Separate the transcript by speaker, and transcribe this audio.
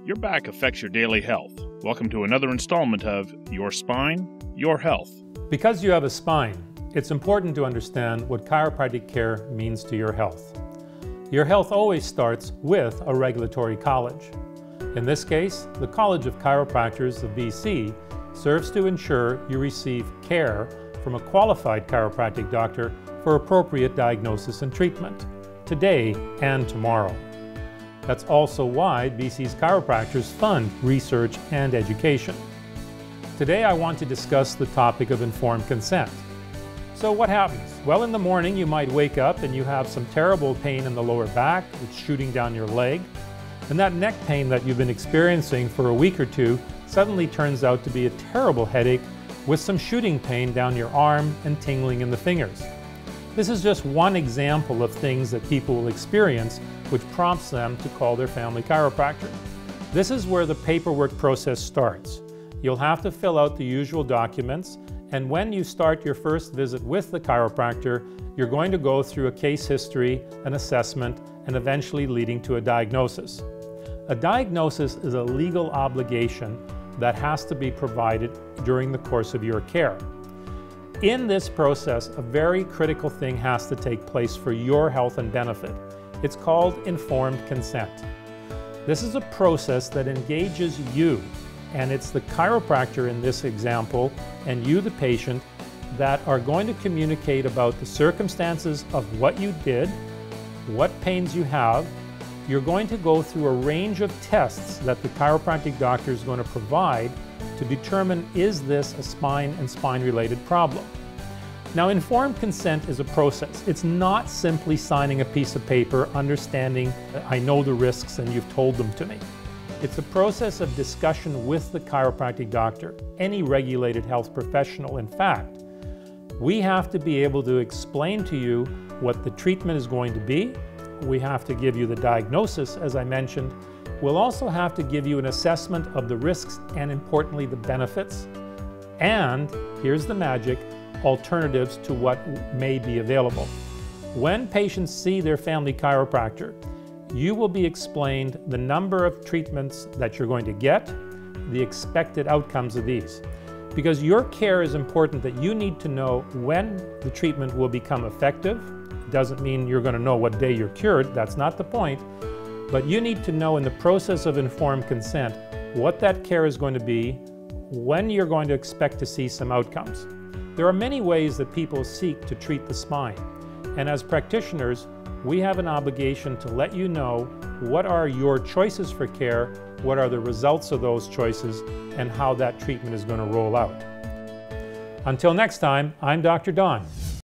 Speaker 1: Your back affects your daily health. Welcome to another installment of Your Spine, Your Health.
Speaker 2: Because you have a spine, it's important to understand what chiropractic care means to your health. Your health always starts with a regulatory college. In this case, the College of Chiropractors of BC serves to ensure you receive care from a qualified chiropractic doctor for appropriate diagnosis and treatment, today and tomorrow. That's also why BC's chiropractors fund research and education. Today I want to discuss the topic of informed consent. So what happens? Well, in the morning you might wake up and you have some terrible pain in the lower back. It's shooting down your leg. And that neck pain that you've been experiencing for a week or two suddenly turns out to be a terrible headache with some shooting pain down your arm and tingling in the fingers. This is just one example of things that people will experience which prompts them to call their family chiropractor. This is where the paperwork process starts. You'll have to fill out the usual documents, and when you start your first visit with the chiropractor, you're going to go through a case history, an assessment, and eventually leading to a diagnosis. A diagnosis is a legal obligation that has to be provided during the course of your care. In this process, a very critical thing has to take place for your health and benefit. It's called informed consent. This is a process that engages you, and it's the chiropractor in this example and you, the patient, that are going to communicate about the circumstances of what you did, what pains you have. You're going to go through a range of tests that the chiropractic doctor is going to provide to determine, is this a spine and spine-related problem? Now, informed consent is a process. It's not simply signing a piece of paper, understanding, I know the risks and you've told them to me. It's a process of discussion with the chiropractic doctor, any regulated health professional. In fact, we have to be able to explain to you what the treatment is going to be. We have to give you the diagnosis, as I mentioned. We'll also have to give you an assessment of the risks and, importantly, the benefits. And here's the magic, alternatives to what may be available. When patients see their family chiropractor, you will be explained the number of treatments that you're going to get, the expected outcomes of these. Because your care is important, that you need to know when the treatment will become effective. Doesn't mean you're going to know what day you're cured, that's not the point. But you need to know in the process of informed consent what that care is going to be, when you're going to expect to see some outcomes. There are many ways that people seek to treat the spine, and as practitioners, we have an obligation to let you know what are your choices for care, what are the results of those choices, and how that treatment is going to roll out. Until next time, I'm Dr. Don.